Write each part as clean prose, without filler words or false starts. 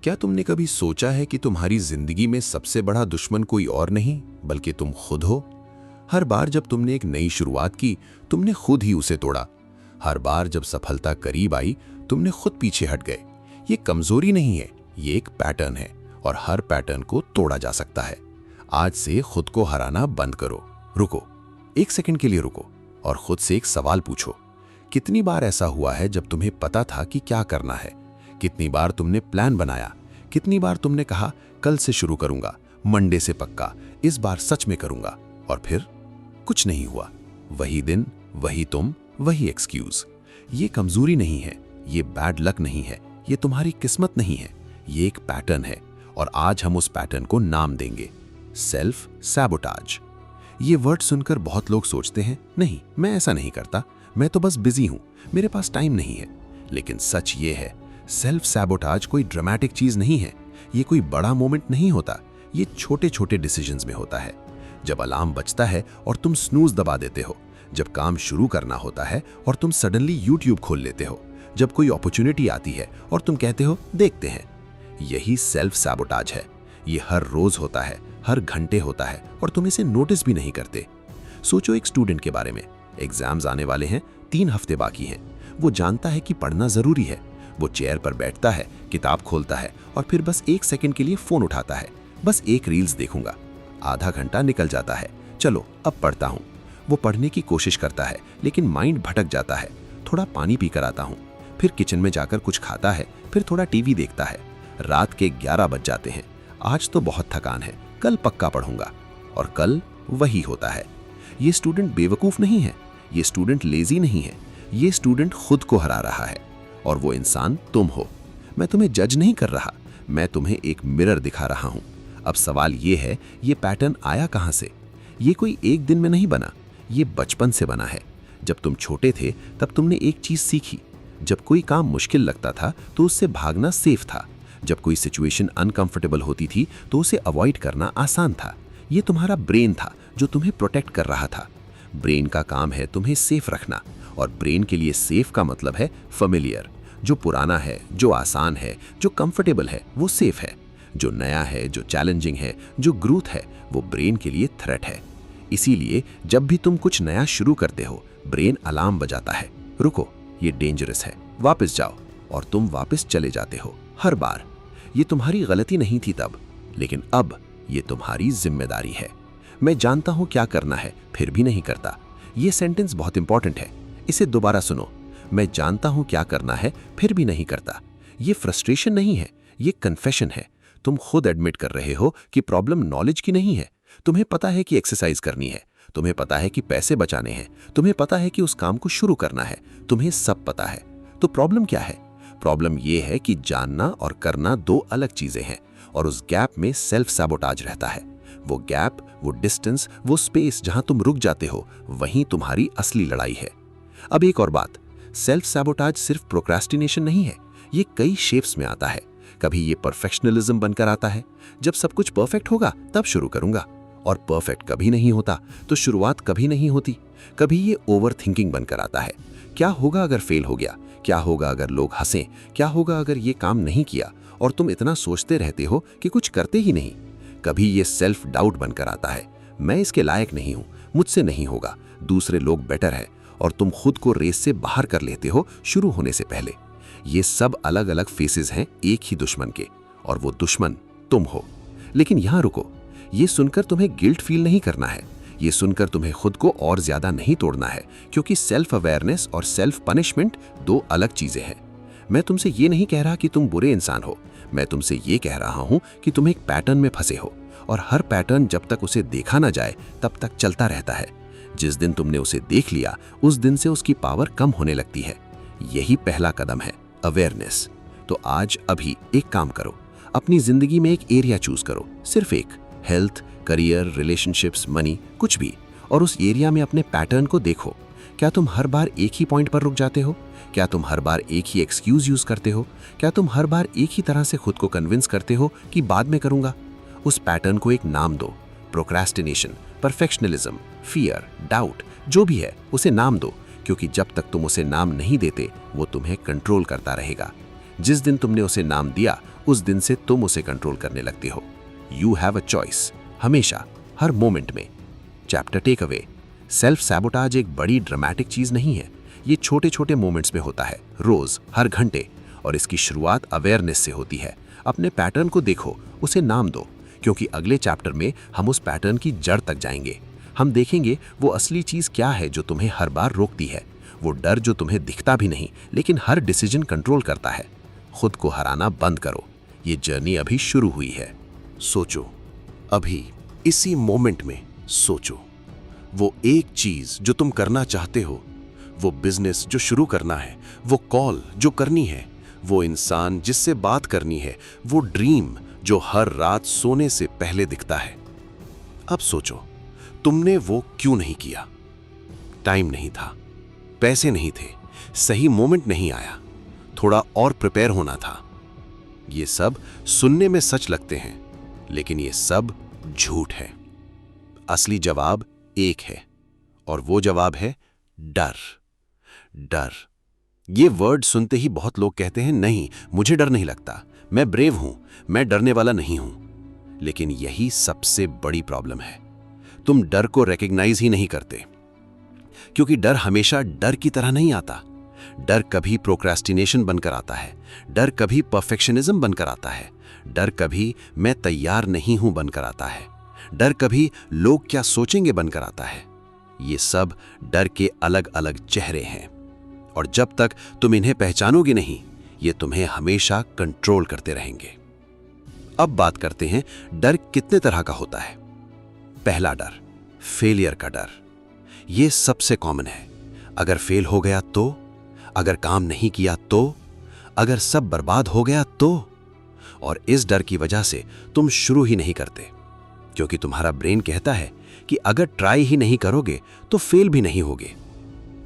क्या तुमने कभी सोचा है कि तुम्हारी जिंदगी में सबसे बड़ा दुश्मन कोई और नहीं बल्कि तुम खुद हो? हर बार जब तुमने एक नई शुरुआत की, तुमने खुद ही उसे तोड़ा। हर बार जब सफलता करीब आई, तुमने खुद पीछे हट गए। ये कमजोरी नहीं है, ये एक पैटर्न है और हर पैटर्न को तोड़ा जा सकता है। आज से खुद को हराना बंद करो। रुको, एक सेकंड के लिए रुको और खुद से एक सवाल पूछो। कितनी बार ऐसा हुआ है जब तुम्हें पता था कि क्या करना है? कितनी बार तुमने प्लान बनाया? कितनी बार तुमने कहा कल से शुरू करूंगा, मंडे से पक्का, इस बार सच में करूंगा, और फिर कुछ नहीं हुआ। वही दिन, वही तुम, वही एक्सक्यूज। ये कमजोरी नहीं है, ये बैड लक नहीं है, ये तुम्हारी किस्मत नहीं है, ये एक पैटर्न है। और आज हम उस पैटर्न को नाम देंगे, सेल्फ सैबोटाज। ये वर्ड सुनकर बहुत लोग सोचते हैं, नहीं मैं ऐसा नहीं करता, मैं तो बस बिजी हूं, मेरे पास टाइम नहीं है। लेकिन सच ये है, सेल्फ सैबोटाज कोई ड्रामेटिक चीज नहीं है, ये कोई बड़ा मोमेंट नहीं होता, ये छोटे छोटे डिसीजंस में होता है। जब अलार्म बजता है और तुम स्नूज दबा देते हो, जब काम शुरू करना होता है और तुम सडनली यूट्यूब खोल लेते हो, जब कोई अपॉर्चुनिटी आती है और तुम कहते हो देखते हैं। यही सेल्फ सैबोटाज है। ये हर रोज होता है, हर घंटे होता है और तुम इसे नोटिस भी नहीं करते। सोचो एक स्टूडेंट के बारे में, एग्जाम्स आने वाले हैं, 3 हफ्ते बाकी हैं। वो जानता है कि पढ़ना जरूरी है। वो चेयर पर बैठता है, किताब खोलता है और फिर बस 1 सेकंड के लिए फोन उठाता है। बस एक रील्स देखूंगा। आधा घंटा निकल जाता है, चलो अब पढ़ता हूँ। वो पढ़ने की कोशिश करता है लेकिन माइंड भटक जाता है। थोड़ा पानी पीकर आता हूँ, फिर किचन में जाकर कुछ खाता है, फिर थोड़ा टीवी देखता है। रात के 11 बज जाते हैं। आज तो बहुत थकान है, कल पक्का पढ़ूंगा। और कल वही होता है। ये स्टूडेंट बेवकूफ नहीं है, ये स्टूडेंट लेजी नहीं है, ये स्टूडेंट खुद को हरा रहा है। और वो इंसान तुम हो। मैं तुम्हें जज नहीं कर रहा, मैं तुम्हें एक मिरर दिखा रहा हूं। अब सवाल ये है, ये पैटर्न आया कहां से? ये कोई एक दिन में नहीं बना, ये बचपन से बना है। जब तुम छोटे थे तब तुमने एक चीज सीखी, जब कोई काम मुश्किल लगता था तो उससे भागना सेफ था। जब कोई सिचुएशन अनकंफर्टेबल होती थी तो उसे अवॉइड करना आसान था। ये तुम्हारा ब्रेन था जो तुम्हें प्रोटेक्ट कर रहा था। ब्रेन का काम है तुम्हें सेफ रखना, और ब्रेन के लिए सेफ का मतलब है फेमिलियर। जो पुराना है, जो आसान है, जो कंफर्टेबल है, वो सेफ है। जो नया है, जो चैलेंजिंग है, जो ग्रोथ है, वो ब्रेन के लिए थ्रेट है। इसीलिए जब भी तुम कुछ नया शुरू करते हो, ब्रेन अलार्म बजाता है, रुको ये डेंजरस है, वापस जाओ। और तुम वापस चले जाते हो हर बार। ये तुम्हारी गलती नहीं थी तब, लेकिन अब ये तुम्हारी जिम्मेदारी है। मैं जानता हूं क्या करना है, फिर भी नहीं करता। ये सेंटेंस बहुत इंपॉर्टेंट है, इसे दोबारा सुनो। मैं जानता हूं क्या करना है, फिर भी नहीं करता। ये फ्रस्ट्रेशन नहीं है, ये कन्फेशन है। तुम खुद एडमिट कर रहे हो कि प्रॉब्लम नॉलेज की नहीं है। तुम्हें पता है कि एक्सरसाइज करनी है, तुम्हें पता है कि पैसे बचाने हैं, तुम्हें पता है कि उस काम को शुरू करना है, तुम्हें सब पता है। तो प्रॉब्लम क्या है? प्रॉब्लम यह है कि जानना और करना 2 अलग चीजें हैं, और उस गैप में सेल्फ सैबोटाज रहता है। वो गैप, वो डिस्टेंस, वो स्पेस जहां तुम रुक जाते हो, वहीं तुम्हारी असली लड़ाई है। अब एक और बात, सेल्फ सैबोटाज सिर्फ प्रोक्रेस्टिनेशन नहीं है, ये कई शेप्स में आता है। कभी ये परफेक्शनलिज्म बनकर आता है, जब सब कुछ परफेक्ट होगा तब शुरू करूंगा, और परफेक्ट कभी नहीं होता तो शुरुआत कभी नहीं होती। कभी ये ओवर थिंकिंग बनकर आता है, क्या होगा अगर फेल हो गया, क्या होगा अगर लोग हंसें, क्या होगा अगर ये काम नहीं किया, और तुम इतना सोचते रहते हो कि कुछ करते ही नहीं। कभी ये सेल्फ डाउट बनकर आता है, मैं इसके लायक नहीं हूं, मुझसे नहीं होगा, दूसरे लोग बेटर है, और तुम खुद को रेस से बाहर कर लेते हो शुरू होने से पहले। ये सब अलग अलग फेसेस हैं एक ही दुश्मन के, और वो दुश्मन तुम हो। लेकिन यहां रुको, ये सुनकर तुम्हें गिल्ट फील नहीं करना है, ये सुनकर तुम्हें खुद को और ज्यादा नहीं तोड़ना है, क्योंकि सेल्फ अवेयरनेस और सेल्फ पनिशमेंट 2 अलग चीजें हैं। मैं तुमसे ये नहीं कह रहा कि तुम बुरे इंसान हो, मैं तुमसे ये कह रहा हूं कि तुम एक पैटर्न में फंसे हो, और हर पैटर्न जब तक उसे देखा ना जाए तब तक चलता रहता है। जिस दिन तुमने उसे देख लिया, उस दिन से उसकी पावर कम होने लगती है। यही पहला कदम है, अवेयरनेस। तो आज अभी एक काम करो, अपनी जिंदगी में एक एरिया चूज करो, सिर्फ एक, हेल्थ, करियर, रिलेशनशिप्स, मनी, कुछ भी, और उस एरिया में अपने पैटर्न को देखो। क्या तुम हर बार एक ही पॉइंट पर रुक जाते हो? क्या तुम हर बार एक ही एक्सक्यूज यूज करते हो? क्या तुम हर बार एक ही तरह से खुद को कन्विंस करते हो कि बाद में करूंगा? उस पैटर्न को एक नाम दो, प्रोक्रेस्टिनेशन, परफेक्शनलिज्म, फियर, डाउट, जो भी है उसे नाम दो, क्योंकि जब तक तुम उसे नाम नहीं देते वो तुम्हें कंट्रोल करता रहेगा। जिस दिन तुमने उसे नाम दिया उस दिन से तुम उसे कंट्रोल करने लगते हो। यू हैव अ चॉइस, हमेशा, हर मोमेंट में। Chapter take away. Self sabotage एक बड़ी ड्रामेटिक चीज नहीं है, ये छोटे छोटे मोमेंट्स में होता है, रोज, हर घंटे। और इसकी शुरुआत अवेयरनेस से होती है। अपने पैटर्न को देखो, उसे नाम दो, क्योंकि अगले चैप्टर में हम उस पैटर्न की जड़ तक जाएंगे। हम देखेंगे वो असली चीज क्या है जो तुम्हें हर बार रोकती है, वो डर जो तुम्हें दिखता भी नहीं लेकिन हर डिसीजन कंट्रोल करता है। खुद को हराना बंद करो, ये जर्नी अभी शुरू हुई है। सोचो, अभी इसी मोमेंट में सोचो, वो एक चीज जो तुम करना चाहते हो, वो बिजनेस जो शुरू करना है, वो कॉल जो करनी है, वो इंसान जिससे बात करनी है, वो ड्रीम जो हर रात सोने से पहले दिखता है। अब सोचो, तुमने वो क्यों नहीं किया? टाइम नहीं था, पैसे नहीं थे, सही मोमेंट नहीं आया, थोड़ा और प्रिपेयर होना था। ये सब सुनने में सच लगते हैं, लेकिन ये सब झूठ है। असली जवाब एक है, और वो जवाब है डर। डर। ये वर्ड सुनते ही बहुत लोग कहते हैं, नहीं, मुझे डर नहीं लगता, मैं ब्रेव हूं, मैं डरने वाला नहीं हूं। लेकिन यही सबसे बड़ी प्रॉब्लम है। तुम डर को रिकॉग्नाइज ही नहीं करते, क्योंकि डर हमेशा डर की तरह नहीं आता। डर कभी प्रोक्रेस्टिनेशन बनकर आता है, डर कभी परफेक्शनिज्म बनकर आता है, डर कभी मैं तैयार नहीं हूं बनकर आता है, डर कभी लोग क्या सोचेंगे बनकर आता है। ये सब डर के अलग अलग चेहरे हैं, और जब तक तुम इन्हें पहचानोगे नहीं, ये तुम्हें हमेशा कंट्रोल करते रहेंगे। अब बात करते हैं डर कितने तरह का होता है। पहला डर, फेलियर का डर। ये सबसे कॉमन है। अगर फेल हो गया तो, अगर काम नहीं किया तो, अगर सब बर्बाद हो गया तो। और इस डर की वजह से तुम शुरू ही नहीं करते, क्योंकि तुम्हारा ब्रेन कहता है कि अगर ट्राई ही नहीं करोगे तो फेल भी नहीं होगे।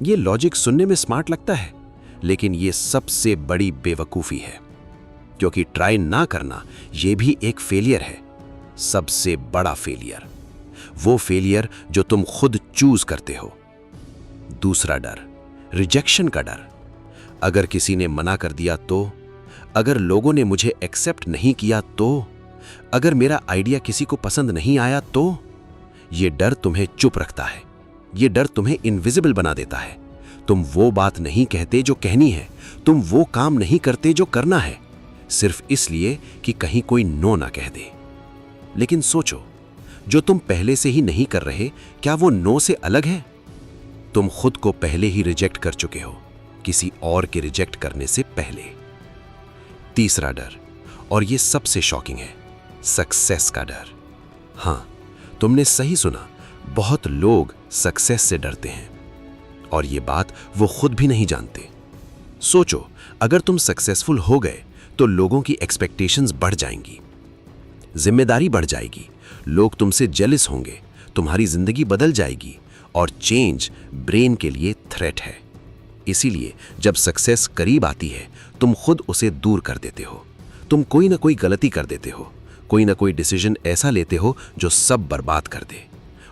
ये लॉजिक सुनने में स्मार्ट लगता है, लेकिन ये सबसे बड़ी बेवकूफी है, क्योंकि ट्राई ना करना ये भी एक फेलियर है, सबसे बड़ा फेलियर, वो फेलियर जो तुम खुद चूज करते हो। दूसरा डर, रिजेक्शन का डर। अगर किसी ने मना कर दिया तो, अगर लोगों ने मुझे एक्सेप्ट नहीं किया तो, अगर मेरा आइडिया किसी को पसंद नहीं आया तो। ये डर तुम्हें चुप रखता है, ये डर तुम्हें इनविजिबल बना देता है। तुम वो बात नहीं कहते जो कहनी है, तुम वो काम नहीं करते जो करना है, सिर्फ इसलिए कि कहीं कोई नो ना कह दे। लेकिन सोचो, जो तुम पहले से ही नहीं कर रहे, क्या वो नो से अलग है? तुम खुद को पहले ही रिजेक्ट कर चुके हो, किसी और के रिजेक्ट करने से पहले। तीसरा डर, और ये सबसे शॉकिंग है, सक्सेस का डर। हां, तुमने सही सुना, बहुत लोग सक्सेस से डरते हैं, और ये बात वो खुद भी नहीं जानते। सोचो, अगर तुम सक्सेसफुल हो गए तो लोगों की एक्सपेक्टेशंस बढ़ जाएंगी, जिम्मेदारी बढ़ जाएगी, लोग तुमसे जेलस होंगे, तुम्हारी जिंदगी बदल जाएगी, और चेंज ब्रेन के लिए थ्रेट है। इसीलिए जब सक्सेस करीब आती है, तुम खुद उसे दूर कर देते हो। तुम कोई ना कोई गलती कर देते हो, कोई ना कोई डिसीजन ऐसा लेते हो जो सब बर्बाद कर दे,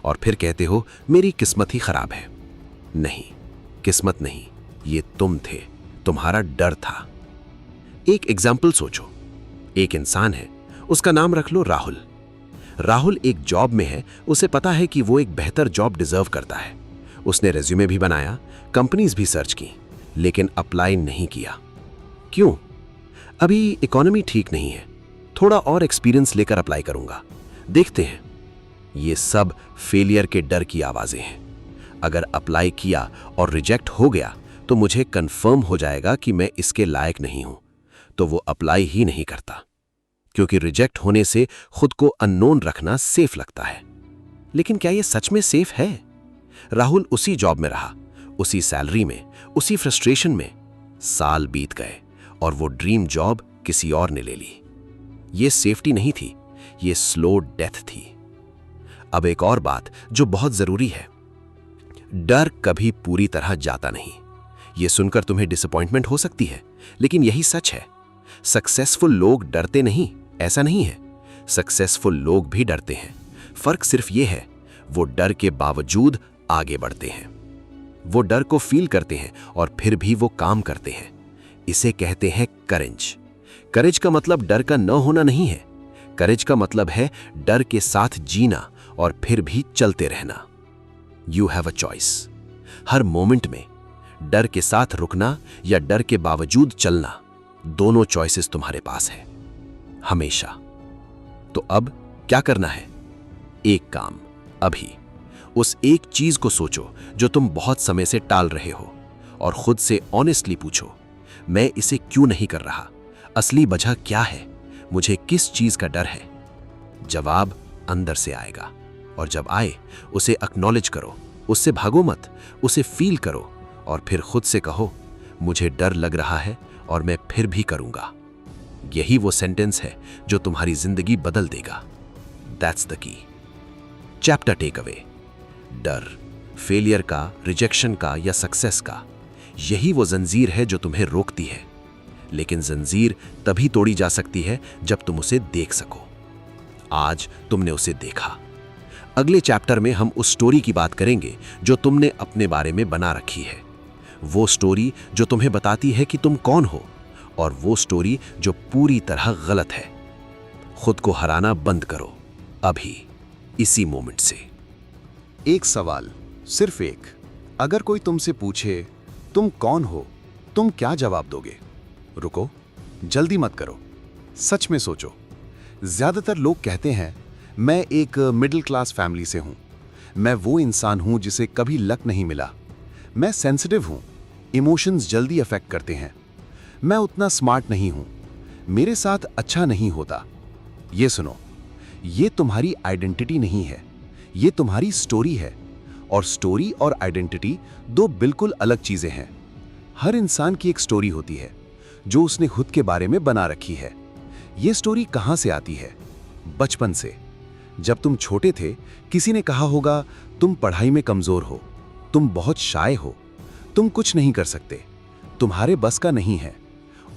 और फिर कहते हो मेरी किस्मत ही खराब है। नहीं, किस्मत नहीं, ये तुम थे, तुम्हारा डर था। एक एग्जाम्पल सोचो, एक इंसान है, उसका नाम रख लो राहुल। राहुल एक जॉब में है, उसे पता है कि वो एक बेहतर जॉब डिजर्व करता है। उसने रेज्यूमे भी बनाया, कंपनीज भी सर्च की, लेकिन अप्लाई नहीं किया। क्यों? अभी इकोनॉमी ठीक नहीं है, थोड़ा और एक्सपीरियंस लेकर अप्लाई करूंगा, देखते हैं। ये सब फेलियर के डर की आवाजें हैं। अगर अप्लाई किया और रिजेक्ट हो गया तो मुझे कंफर्म हो जाएगा कि मैं इसके लायक नहीं हूं, तो वो अप्लाई ही नहीं करता, क्योंकि रिजेक्ट होने से खुद को अननोन रखना सेफ लगता है। लेकिन क्या ये सच में सेफ है? राहुल उसी जॉब में रहा, उसी सैलरी में, उसी फ्रस्ट्रेशन में। साल बीत गए और वो ड्रीम जॉब किसी और ने ले ली। ये सेफ्टी नहीं थी, ये स्लो डेथ थी। अब एक और बात जो बहुत जरूरी है, डर कभी पूरी तरह जाता नहीं। ये सुनकर तुम्हें डिसअपॉइंटमेंट हो सकती है, लेकिन यही सच है। सक्सेसफुल लोग डरते नहीं, ऐसा नहीं है। सक्सेसफुल लोग भी डरते हैं। फर्क सिर्फ ये है, वो डर के बावजूद आगे बढ़ते हैं। वो डर को फील करते हैं और फिर भी वो काम करते हैं। इसे कहते हैं करेज। करेज का मतलब डर का न होना नहीं है। करेज का मतलब है डर के साथ जीना और फिर भी चलते रहना। You have a choice. Her moment में डर के साथ रुकना या डर के बावजूद चलना, दोनों चॉइसेस तुम्हारे पास है हमेशा। तो अब क्या करना है? एक काम, अभी उस एक चीज को सोचो जो तुम बहुत समय से टाल रहे हो और खुद से ऑनेस्टली पूछो, मैं इसे क्यों नहीं कर रहा? असली वजह क्या है? मुझे किस चीज का डर है? जवाब अंदर से आएगा, और जब आए उसे एक्नॉलेज करो, उससे भागो मत, उसे फील करो और फिर खुद से कहो, मुझे डर लग रहा है और मैं फिर भी करूंगा। यही वो सेंटेंस है जो तुम्हारी जिंदगी बदल देगा। That's the key. Chapter take away. डर, फेलियर का, रिजेक्शन का या सक्सेस का, यही वो जंजीर है जो तुम्हें रोकती है। लेकिन जंजीर तभी तोड़ी जा सकती है जब तुम उसे देख सको। आज तुमने उसे देखा। अगले चैप्टर में हम उस स्टोरी की बात करेंगे जो तुमने अपने बारे में बना रखी है। वो स्टोरी जो तुम्हें बताती है कि तुम कौन हो, और वो स्टोरी जो पूरी तरह गलत है। खुद को हराना बंद करो अभी, इसी मोमेंट से। एक सवाल, सिर्फ एक। अगर कोई तुमसे पूछे तुम कौन हो, तुम क्या जवाब दोगे? रुको, जल्दी मत करो, सच में सोचो। ज्यादातर लोग कहते हैं मैं एक मिडिल क्लास फैमिली से हूं, मैं वो इंसान हूं जिसे कभी लक नहीं मिला, मैं सेंसिटिव हूं, इमोशंस जल्दी अफेक्ट करते हैं, मैं उतना स्मार्ट नहीं हूं, मेरे साथ अच्छा नहीं होता। ये सुनो, ये तुम्हारी आइडेंटिटी नहीं है, ये तुम्हारी स्टोरी है। और स्टोरी और आइडेंटिटी दो बिल्कुल अलग चीजें हैं। हर इंसान की एक स्टोरी होती है जो उसने खुद के बारे में बना रखी है। ये स्टोरी कहां से आती है? बचपन से। जब तुम छोटे थे, किसी ने कहा होगा तुम पढ़ाई में कमजोर हो, तुम बहुत शाय हो, तुम कुछ नहीं कर सकते, तुम्हारे बस का नहीं है।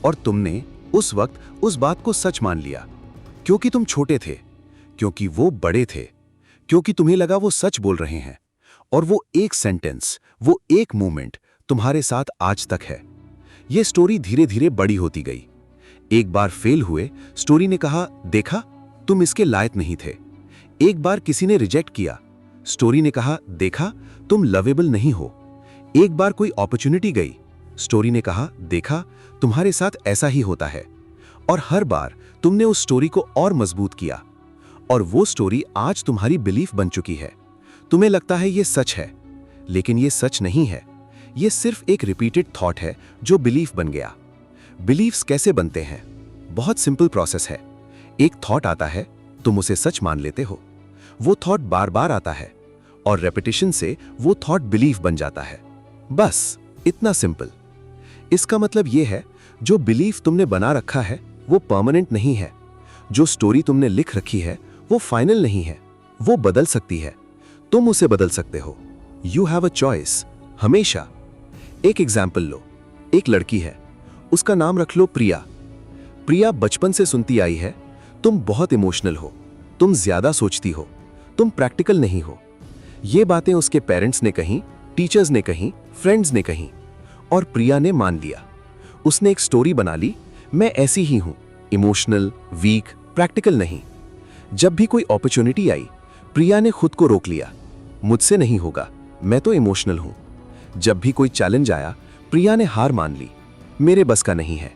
और तुमने उस वक्त उस बात को सच मान लिया, क्योंकि तुम छोटे थे, क्योंकि वो बड़े थे, क्योंकि तुम्हें लगा वो सच बोल रहे हैं। और वो एक सेंटेंस, वो एक मोमेंट तुम्हारे साथ आज तक है। ये स्टोरी धीरे धीरे बड़ी होती गई। एक बार फेल हुए, स्टोरी ने कहा देखा तुम इसके लायक नहीं थे। एक बार किसी ने रिजेक्ट किया, स्टोरी ने कहा देखा तुम लवेबल नहीं हो। एक बार कोई अपॉर्चुनिटी गई, स्टोरी ने कहा देखा तुम्हारे साथ ऐसा ही होता है। और हर बार तुमने उस स्टोरी को और मजबूत किया, और वो स्टोरी आज तुम्हारी बिलीफ बन चुकी है। तुम्हें लगता है ये सच है, लेकिन ये सच नहीं है। ये सिर्फ एक रिपीटेड थॉट है जो बिलीफ बन गया। बिलीफ्स कैसे बनते हैं? बहुत सिंपल प्रोसेस है। एक थॉट आता है, तुम उसे सच मान लेते हो, वो थॉट बार बार आता है और रेपिटेशन से वो थॉट बिलीफ बन जाता है। बस इतना सिंपल। इसका मतलब ये है, जो बिलीफ तुमने बना रखा है वो परमानेंट नहीं है। जो स्टोरी तुमने लिख रखी है वो फाइनल नहीं है, वो बदल सकती है। तुम उसे बदल सकते हो। यू हैव अ चॉइस, हमेशा। एक एग्जाम्पल लो। एक लड़की है, उसका नाम रख लो प्रिया। प्रिया बचपन से सुनती आई है, तुम बहुत इमोशनल हो, तुम ज्यादा सोचती हो, तुम प्रैक्टिकल नहीं हो। ये बातें उसके पेरेंट्स ने कहीं, टीचर्स ने कहीं, फ्रेंड्स ने कहीं, और प्रिया ने मान लिया। उसने एक स्टोरी बना ली, मैं ऐसी ही हूं, इमोशनल, वीक, प्रैक्टिकल नहीं। जब भी कोई अपॉर्चुनिटी आई, प्रिया ने खुद को रोक लिया, मुझसे नहीं होगा, मैं तो इमोशनल हूं। जब भी कोई चैलेंज आया, प्रिया ने हार मान ली, मेरे बस का नहीं है।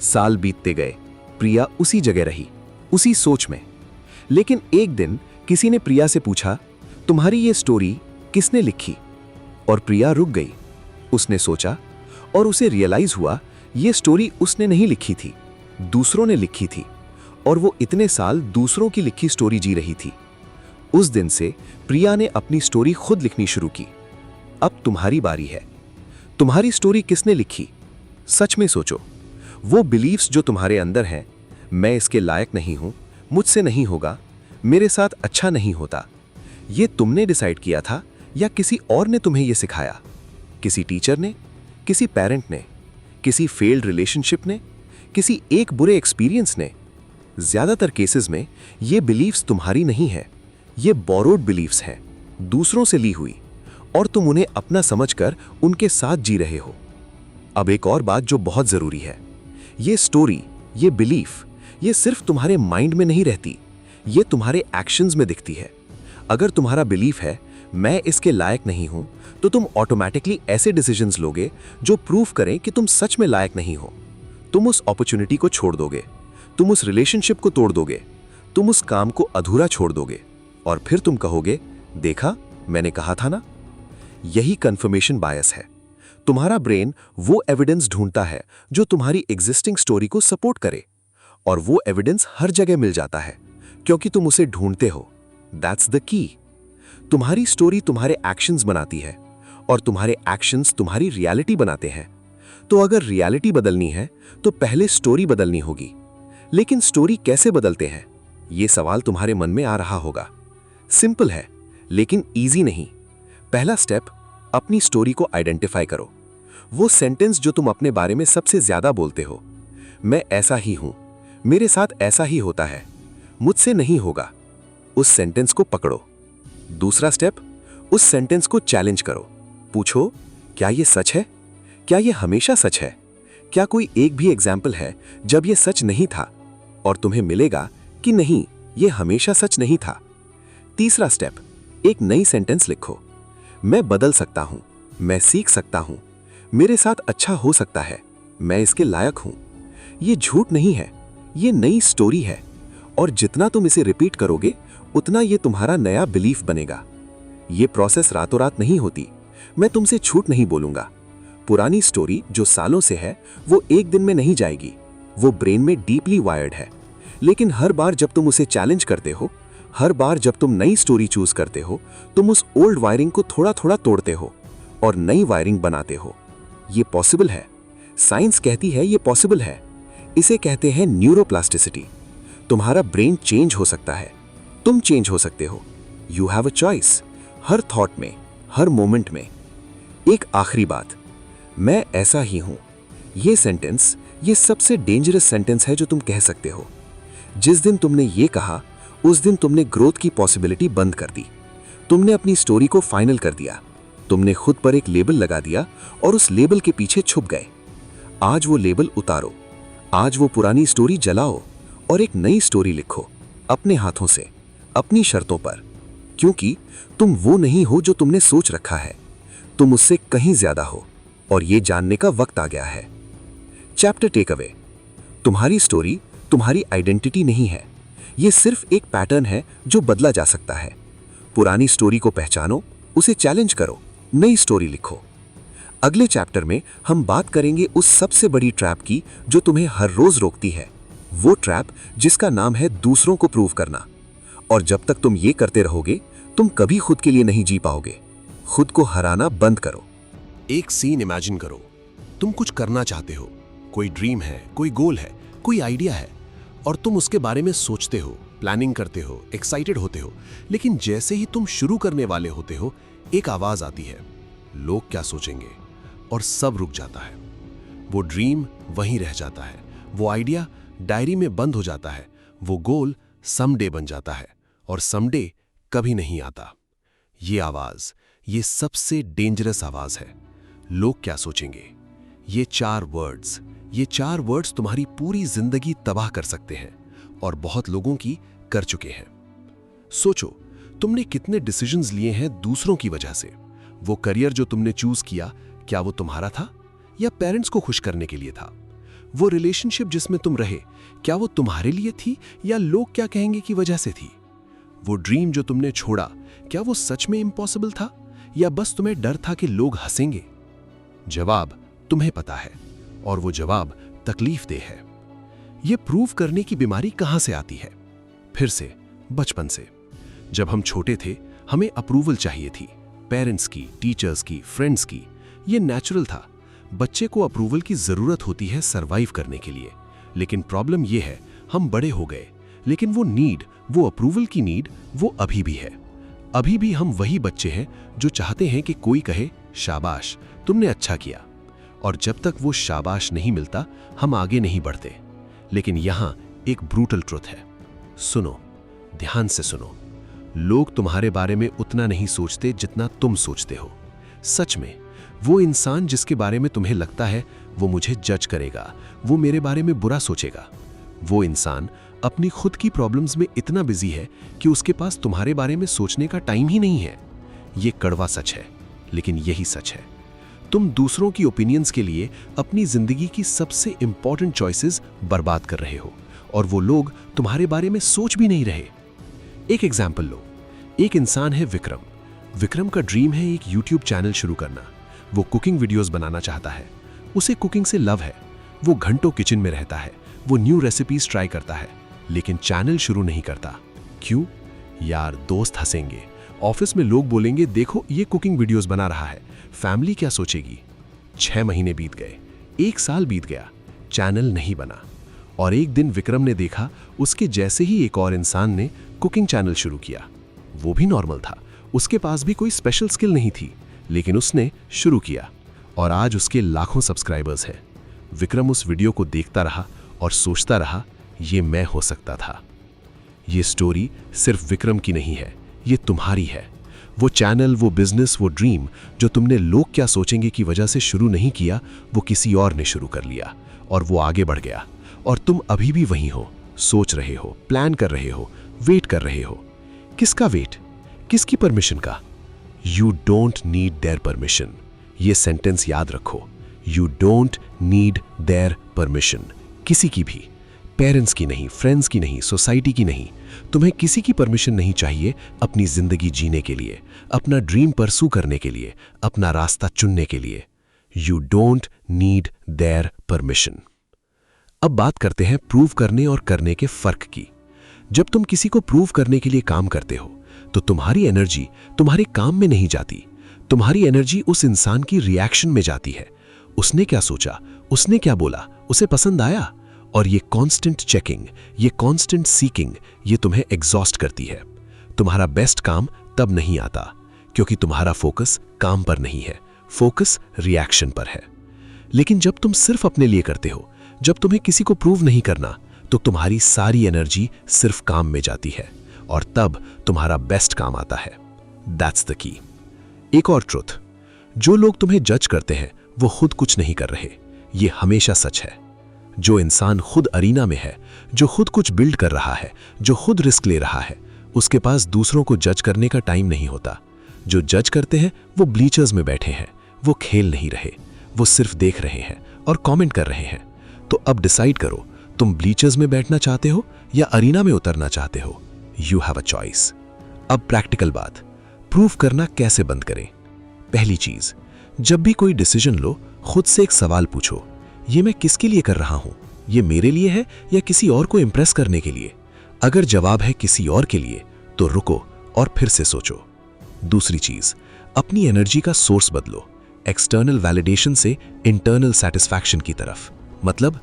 साल बीतते गए, प्रिया उसी जगह रही, उसी सोच में। लेकिन एक दिन किसी ने प्रिया से पूछा, तुम्हारी ये स्टोरी किसने लिखी? और प्रिया रुक गई। उसने सोचा और उसे रियलाइज हुआ ये स्टोरी उसने नहीं लिखी थी, दूसरों ने लिखी थी। और वो इतने साल दूसरों की लिखी स्टोरी जी रही थी। उस दिन से प्रिया ने अपनी स्टोरी खुद लिखनी शुरू की। अब तुम्हारी बारी है। तुम्हारी स्टोरी किसने लिखी? सच में सोचो। वो बिलीव्स जो तुम्हारे अंदर हैं, मैं इसके लायक नहीं हूं, मुझसे नहीं होगा, मेरे साथ अच्छा नहीं होता, ये तुमने डिसाइड किया था या किसी और ने तुम्हें ये सिखाया? किसी टीचर ने, किसी पेरेंट ने, किसी फेल्ड रिलेशनशिप ने, किसी एक बुरे एक्सपीरियंस ने? ज्यादातर केसेस में ये बिलीव्स तुम्हारी नहीं है, ये बोरोड बिलीव्स हैं, दूसरों से ली हुई, और तुम उन्हें अपना समझकर उनके साथ जी रहे हो। अब एक और बात जो बहुत जरूरी है, ये स्टोरी, ये बिलीफ, ये सिर्फ तुम्हारे माइंड में नहीं रहती, ये तुम्हारे एक्शंस में दिखती है। अगर तुम्हारा बिलीफ है मैं इसके लायक नहीं हूं, तो तुम ऑटोमेटिकली ऐसे डिसीजंस लोगे जो प्रूव करें कि तुम सच में लायक नहीं हो। तुम उस अपॉर्चुनिटी को छोड़ दोगे, तुम उस रिलेशनशिप को तोड़ दोगे, तुम उस काम को अधूरा छोड़ दोगे, और फिर तुम कहोगे, देखा मैंने कहा था ना। यही कंफर्मेशन बायस है। तुम्हारा ब्रेन वो एविडेंस ढूंढता है जो तुम्हारी एग्जिस्टिंग स्टोरी को सपोर्ट करे, और वो एविडेंस हर जगह मिल जाता है क्योंकि तुम उसे ढूंढते हो। दैट्स द की। तुम्हारी स्टोरी तुम्हारे एक्शंस बनाती है और तुम्हारे एक्शंस तुम्हारी रियलिटी बनाते हैं। तो अगर रियलिटी बदलनी है तो पहले स्टोरी बदलनी होगी। लेकिन स्टोरी कैसे बदलते हैं, ये सवाल तुम्हारे मन में आ रहा होगा। सिंपल है लेकिन इजी नहीं। पहला स्टेप, अपनी स्टोरी को आइडेंटिफाई करो। वो सेंटेंस जो तुम अपने बारे में सबसे ज्यादा बोलते हो, मैं ऐसा ही हूं, मेरे साथ ऐसा ही होता है, मुझसे नहीं होगा, उस सेंटेंस को पकड़ो। दूसरा स्टेप, उस सेंटेंस को चैलेंज करो। पूछो, क्या ये सच है? क्या ये हमेशा सच है? क्या कोई एक भी एग्जाम्पल है जब ये सच नहीं था? और तुम्हें मिलेगा कि नहीं, ये हमेशा सच नहीं था। तीसरा स्टेप, एक नई सेंटेंस लिखो। मैं बदल सकता हूं, मैं सीख सकता हूं, मेरे साथ अच्छा हो सकता है, मैं इसके लायक हूं। ये झूठ नहीं है, ये नई स्टोरी है, और जितना तुम इसे रिपीट करोगे उतना ये तुम्हारा नया बिलीफ बनेगा। ये प्रोसेस रातों रात नहीं होती। मैं तुमसे झूठ नहीं बोलूंगा। पुरानी स्टोरी जो सालों से है वो एक दिन में नहीं जाएगी, वो ब्रेन में डीपली वायर्ड है। लेकिन हर बार जब तुम उसे चैलेंज करते हो, हर बार जब तुम नई स्टोरी चूज करते हो, तुम उस ओल्ड वायरिंग को थोड़ा थोड़ा तोड़ते हो और नई वायरिंग बनाते हो। ये पॉसिबल है। साइंस कहती है ये पॉसिबल है। इसे कहते हैं न्यूरोप्लास्टिसिटी। तुम्हारा ब्रेन चेंज हो सकता है, तुम चेंज हो सकते हो। You have a choice, her thought में, हर मोमेंट में। एक आखिरी बात, मैं ऐसा ही हूं, ये सेंटेंस, ये सबसे डेंजरस सेंटेंस है जो तुम कह सकते हो। जिस दिन तुमने ये कहा, उस दिन तुमने ग्रोथ की पॉसिबिलिटी बंद कर दी। तुमने अपनी स्टोरी को फाइनल कर दिया। तुमने खुद पर एक लेबल लगा दिया और उस लेबल के पीछे छुप गए। आज वो लेबल उतारो, आज वो पुरानी स्टोरी जलाओ और एक नई स्टोरी लिखो, अपने हाथों से, अपनी शर्तों पर। क्योंकि तुम वो नहीं हो जो तुमने सोच रखा है, तुम उससे कहीं ज्यादा हो, और ये जानने का वक्त आ गया है। चैप्टर टेक अवे, तुम्हारी स्टोरी तुम्हारी आइडेंटिटी नहीं है, ये सिर्फ एक पैटर्न है जो बदला जा सकता है। पुरानी स्टोरी को पहचानो, उसे चैलेंज करो, नई स्टोरी लिखो। अगले चैप्टर में हम बात करेंगे उस सबसे बड़ी ट्रैप की जो तुम्हें हर रोज रोकती है, वो ट्रैप जिसका नाम है दूसरों को प्रूव करना। और जब तक तुम ये करते रहोगे, तुम कभी खुद के लिए नहीं जी पाओगे। खुद को हराना बंद करो। एक सीन इमेजिन करो। तुम कुछ करना चाहते हो, कोई ड्रीम है, कोई गोल है, कोई आइडिया है, और तुम उसके बारे में सोचते हो, प्लानिंग करते हो, एक्साइटेड होते हो। लेकिन जैसे ही तुम शुरू करने वाले होते हो, एक आवाज आती है, लोग क्या सोचेंगे, और सब रुक जाता है। वो ड्रीम वहीं रह जाता है, वो आइडिया डायरी में बंद हो जाता है, वो गोल समडे बन जाता है, और समडे कभी नहीं आता। ये आवाज, ये सबसे डेंजरस आवाज है, लोग क्या सोचेंगे। ये चार वर्ड्स तुम्हारी पूरी जिंदगी तबाह कर सकते हैं, और बहुत लोगों की कर चुके हैं। सोचो, तुमने कितने डिसीजंस लिए हैं दूसरों की वजह से। वो करियर जो तुमने चूज किया, क्या वो तुम्हारा था या पेरेंट्स को खुश करने के लिए था? वो रिलेशनशिप जिसमें तुम रहे, क्या वो तुम्हारे लिए थी या लोग क्या कहेंगे की वजह से थी? वो ड्रीम जो तुमने छोड़ा, क्या वो सच में इम्पॉसिबल था या बस तुम्हें डर था कि लोग हंसेंगे? जवाब तुम्हें पता है, और वो जवाब तकलीफदेह है। ये प्रूव करने की बीमारी कहां से आती है? फिर से बचपन से। जब हम छोटे थे, हमें अप्रूवल चाहिए थी, पेरेंट्स की, टीचर्स की, फ्रेंड्स की। ये नेचुरल था। बच्चे को अप्रूवल की जरूरत होती है सरवाइव करने के लिए। लेकिन प्रॉब्लम ये है, हम बड़े हो गए, लेकिन वो नीड, वो अप्रूवल की नीड, वो अभी भी है। अभी भी हम वही बच्चे हैं जो चाहते हैं कि कोई कहे, शाबाश, तुमने अच्छा किया। और जब तक वो शाबाश नहीं मिलता, हम आगे नहीं बढ़ते। लेकिन यहां एक ब्रूटल ट्रुथ है। सुनो, ध्यान से सुनो। लोग तुम्हारे बारे में उतना नहीं सोचते जितना तुम सोचते हो। सच में, वो इंसान जिसके बारे में तुम्हें लगता है वो मुझे जज करेगा, वो मेरे बारे में बुरा सोचेगा। वो इंसान अपनी खुद की प्रॉब्लम्स में इतना बिजी है कि उसके पास तुम्हारे बारे में सोचने का टाइम ही नहीं है। ये कड़वा सच है, लेकिन यही सच है। तुम दूसरों की ओपिनियंस के लिए अपनी जिंदगी की सबसे इंपॉर्टेंट चॉइसेस बर्बाद कर रहे हो, और वो लोग तुम्हारे बारे में सोच भी नहीं रहे। एक एग्जाम्पल लो। एक इंसान है विक्रम। विक्रम का ड्रीम है एक यूट्यूब चैनल शुरू करना। वो कुकिंग वीडियोस बनाना चाहता है। उसे कुकिंग से लव है। वो घंटों किचन में रहता है। वो न्यू रेसिपीज ट्राई करता है, लेकिन चैनल शुरू नहीं करता। क्यों? यार, दोस्त हंसेंगे, ऑफिस में लोग बोलेंगे देखो ये कुकिंग वीडियोस बना रहा है, फैमिली क्या सोचेगी। 6 महीने बीत गए, 1 साल बीत गया, चैनल नहीं बना। और एक दिन विक्रम ने देखा उसके जैसे ही एक और इंसान ने कुकिंग चैनल शुरू किया। वो भी नॉर्मल था, उसके पास भी कोई स्पेशल स्किल नहीं थी, लेकिन उसने शुरू किया और आज उसके लाखों सब्सक्राइबर्स हैं। विक्रम उस वीडियो को देखता रहा और सोचता रहा, ये मैं हो सकता था। ये स्टोरी सिर्फ विक्रम की नहीं है, ये तुम्हारी है। वो चैनल, वो बिजनेस, वो ड्रीम जो तुमने लोग क्या सोचेंगे की वजह से शुरू नहीं किया, वो किसी और ने शुरू कर लिया और वो आगे बढ़ गया। और तुम अभी भी वहीं हो, सोच रहे हो, प्लान कर रहे हो, वेट कर रहे हो। किसका वेट? किसकी परमिशन का? You don't need their permission. ये सेंटेंस याद रखो, you don't need their permission. किसी की भी, पेरेंट्स की नहीं, फ्रेंड्स की नहीं, सोसाइटी की नहीं। तुम्हें किसी की परमिशन नहीं चाहिए अपनी जिंदगी जीने के लिए, अपना ड्रीम परसू करने के लिए, अपना रास्ता चुनने के लिए। You don't need their permission. अब बात करते हैं प्रूव करने और करने के फर्क की। जब तुम किसी को प्रूव करने के लिए काम करते हो तो तुम्हारी एनर्जी तुम्हारे काम में नहीं जाती। तुम्हारी एनर्जी उस इंसान की रिएक्शन में जाती है। उसने क्या सोचा, उसने क्या बोला, उसे पसंद आया? और ये कांस्टेंट चेकिंग, ये कांस्टेंट सीकिंग, ये तुम्हें एग्जॉस्ट करती है। तुम्हारा बेस्ट काम तब नहीं आता क्योंकि तुम्हारा फोकस काम पर नहीं है, फोकस रिएक्शन पर है। लेकिन जब तुम सिर्फ अपने लिए करते हो, जब तुम्हें किसी को प्रूव नहीं करना, तो तुम्हारी सारी एनर्जी सिर्फ काम में जाती है और तब तुम्हारा बेस्ट काम आता है। दैट्स द की। एक और ट्रुथ, जो लोग तुम्हें जज करते हैं वो खुद कुछ नहीं कर रहे। ये हमेशा सच है। जो इंसान खुद अरीना में है, जो खुद कुछ बिल्ड कर रहा है, जो खुद रिस्क ले रहा है, उसके पास दूसरों को जज करने का टाइम नहीं होता। जो जज करते हैं वो ब्लीचर्स में बैठे हैं, वो खेल नहीं रहे, वो सिर्फ देख रहे हैं और कमेंट कर रहे हैं। तो अब डिसाइड करो, तुम ब्लीचर्स में बैठना चाहते हो या अरीना में उतरना चाहते हो। You have a choice. अब प्रैक्टिकल बात, प्रूफ करना कैसे बंद करें। पहली चीज, जब भी कोई डिसीजन लो, खुद से एक सवाल पूछो, ये मैं किसके लिए कर रहा हूं? ये मेरे लिए है या किसी और को इंप्रेस करने के लिए? अगर जवाब है किसी और के लिए, तो रुको और फिर से सोचो। दूसरी चीज, अपनी एनर्जी का सोर्स बदलो, एक्सटर्नल वैलिडेशन से इंटरनल सेटिस्फैक्शन की तरफ। मतलब,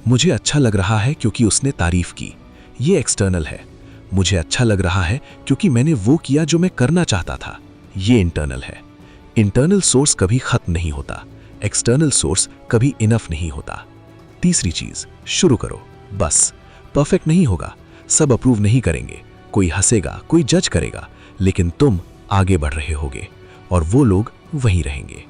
मुझे अच्छा लग रहा है क्योंकि उसने तारीफ की, ये एक्सटर्नल है। मुझे अच्छा लग रहा है क्योंकि मैंने वो किया जो मैं करना चाहता था, ये इंटरनल है। इंटरनल सोर्स कभी खत्म नहीं होता, एक्सटर्नल सोर्स कभी इनफ नहीं होता। तीसरी चीज, शुरू करो। बस, परफेक्ट नहीं होगा, सब अप्रूव नहीं करेंगे, कोई हंसेगा, कोई जज करेगा, लेकिन तुम आगे बढ़ रहे होगे और वो लोग वहीं रहेंगे।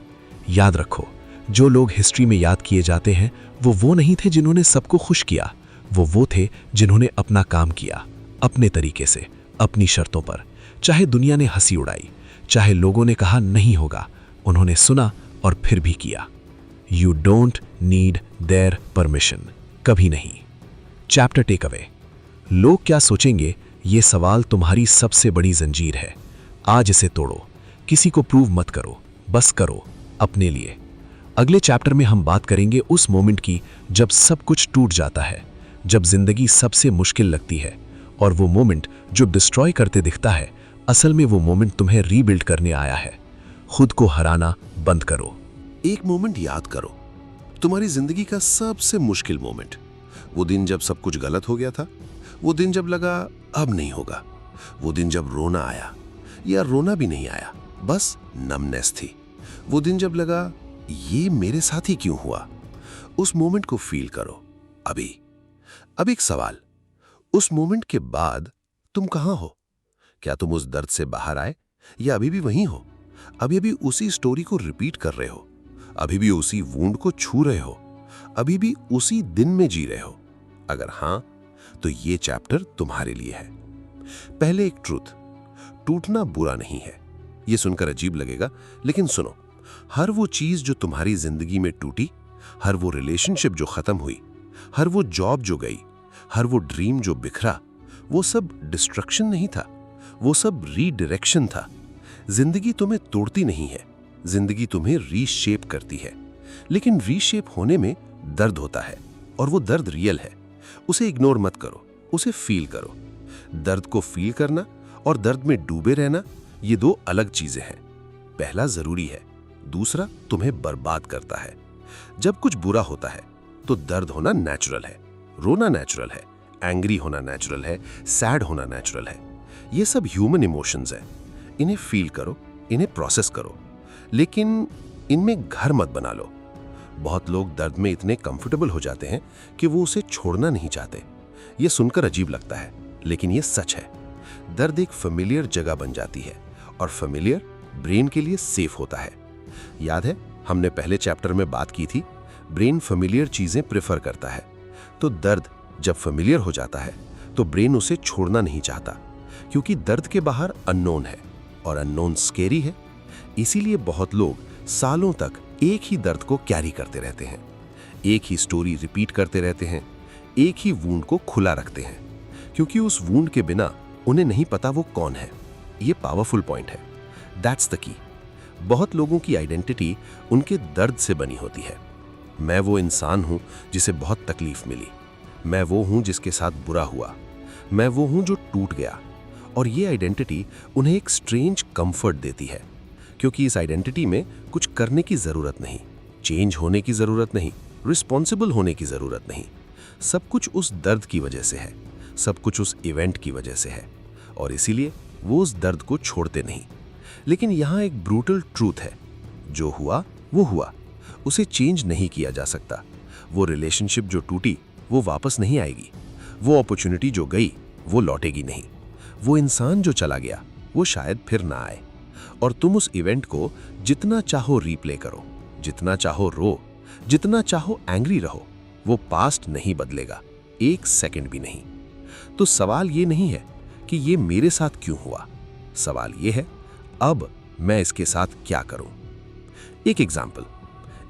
याद रखो, जो लोग हिस्ट्री में याद किए जाते हैं वो नहीं थे जिन्होंने सबको खुश किया, वो थे जिन्होंने अपना काम किया, अपने तरीके से, अपनी शर्तों पर। चाहे दुनिया ने हंसी उड़ाई, चाहे लोगों ने कहा नहीं होगा, उन्होंने सुना और फिर भी किया। You don't need their permission, कभी नहीं। चैप्टर टेक अवे, लोग क्या सोचेंगे, ये सवाल तुम्हारी सबसे बड़ी जंजीर है। आज इसे तोड़ो, किसी को प्रूव मत करो, बस करो अपने लिए। अगले चैप्टर में हम बात करेंगे उस मोमेंट की जब सब कुछ टूट जाता है, जब जिंदगी सबसे मुश्किल लगती है, और वो मोमेंट जो डिस्ट्रॉय करते दिखता है, असल में वो मोमेंट तुम्हें रीबिल्ड करने आया है। खुद को हराना बंद करो। एक मोमेंट याद करो, तुम्हारी जिंदगी का सबसे मुश्किल मोमेंट। वो दिन जब सब कुछ गलत हो गया था, वो दिन जब लगा अब नहीं होगा, वो दिन जब रोना आया या रोना भी नहीं आया, बस नमनेस थी। वो दिन जब लगा ये मेरे साथ ही क्यों हुआ। उस मोमेंट को फील करो अभी। अब एक सवाल, उस मोमेंट के बाद तुम कहां हो? क्या तुम उस दर्द से बाहर आए या अभी भी वहीं हो? अभी अभी उसी स्टोरी को रिपीट कर रहे हो? अभी भी उसी वूंड को छू रहे हो? अभी भी उसी दिन में जी रहे हो? अगर हां, तो ये चैप्टर तुम्हारे लिए है। पहले एक ट्रूथ, टूटना बुरा नहीं है। ये सुनकर अजीब लगेगा, लेकिन सुनो, हर वो चीज जो तुम्हारी जिंदगी में टूटी, हर वो रिलेशनशिप जो खत्म हुई, हर वो जॉब जो गई, हर वो ड्रीम जो बिखरा, वो सब डिस्ट्रक्शन नहीं था, वो सब रीडायरेक्शन था। जिंदगी तुम्हें तोड़ती नहीं है, जिंदगी तुम्हें रीशेप करती है। लेकिन रीशेप होने में दर्द होता है, और वो दर्द रियल है। उसे इग्नोर मत करो, उसे फील करो। दर्द को फील करना और दर्द में डूबे रहना, ये दो अलग चीजें हैं। पहला जरूरी है, दूसरा तुम्हें बर्बाद करता है। जब कुछ बुरा होता है तो दर्द होना नेचुरल है, रोना नेचुरल है, एंग्री होना नेचुरल है, सैड होना नेचुरल है। ये सब ह्यूमन इमोशंस हैं। इन्हें फील करो, इन्हें प्रोसेस करो, लेकिन इनमें घर मत बना लो। बहुत लोग दर्द में इतने कंफर्टेबल हो जाते हैं कि वो उसे छोड़ना नहीं चाहते। ये सुनकर अजीब लगता है, लेकिन ये सच है। दर्द एक फेमिलियर जगह बन जाती है, और फेमिलियर ब्रेन के लिए सेफ होता है। याद है, हमने पहले चैप्टर में बात की थी, ब्रेन फेमिलियर चीजें प्रेफर करता है। तो दर्द जब फेमिलियर हो जाता है तो ब्रेन उसे छोड़ना नहीं चाहता, क्योंकि दर्द के बाहर अननोन है, और अननोन स्केरी है। इसीलिए बहुत लोग सालों तक एक ही दर्द को कैरी करते रहते हैं, एक ही स्टोरी रिपीट करते रहते हैं, एक ही वूंड को खुला रखते हैं, क्योंकि उस वूंड के बिना उन्हें नहीं पता वो कौन है। ये पावरफुल पॉइंट है, दैट्स द की। बहुत लोगों की आइडेंटिटी उनके दर्द से बनी होती है। मैं वो इंसान हूं जिसे बहुत तकलीफ मिली, मैं वो हूं जिसके साथ बुरा हुआ, मैं वो हूं जो टूट गया। और ये आइडेंटिटी उन्हें एक स्ट्रेंज कंफर्ट देती है, क्योंकि इस आइडेंटिटी में कुछ करने की जरूरत नहीं, चेंज होने की जरूरत नहीं, रिस्पॉन्सिबल होने की जरूरत नहीं। सब कुछ उस दर्द की वजह से है, सब कुछ उस इवेंट की वजह से है, और इसीलिए वो उस दर्द को छोड़ते नहीं। लेकिन यहाँ एक ब्रूटल ट्रूथ है, जो हुआ वो हुआ, उसे चेंज नहीं किया जा सकता। वो रिलेशनशिप जो टूटी वो वापस नहीं आएगी, वो अपॉर्चुनिटी जो गई वो लौटेगी नहीं, वो इंसान जो चला गया वो शायद फिर ना आए। और तुम उस इवेंट को जितना चाहो रीप्ले करो, जितना चाहो रो, जितना चाहो एंग्री रहो, वो पास्ट नहीं बदलेगा, एक सेकंड भी नहीं। तो सवाल ये नहीं है कि ये मेरे साथ क्यों हुआ, सवाल ये है अब मैं इसके साथ क्या करूं। एक एग्जाम्पल,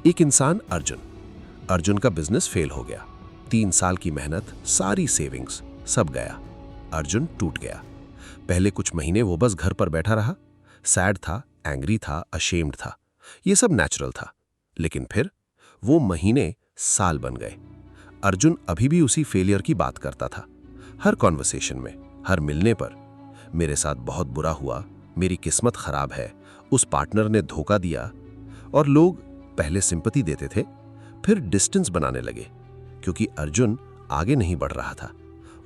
एक इंसान अर्जुन का बिजनेस फेल हो गया। 3 साल की मेहनत, सारी सेविंग्स, सब गया। अर्जुन टूट गया। पहले कुछ महीने वो बस घर पर बैठा रहा, सैड था, एंग्री था, अशेम्ड था, ये सब नेचुरल था। लेकिन फिर वो महीने साल बन गए। अर्जुन अभी भी उसी फेलियर की बात करता था, हर कॉन्वर्सेशन में, हर मिलने पर। मेरे साथ बहुत बुरा हुआ, मेरी किस्मत खराब है, उस पार्टनर ने धोखा दिया। और लोग पहले सिंपैथी देते थे, फिर डिस्टेंस बनाने लगे, क्योंकि अर्जुन आगे नहीं बढ़ रहा था।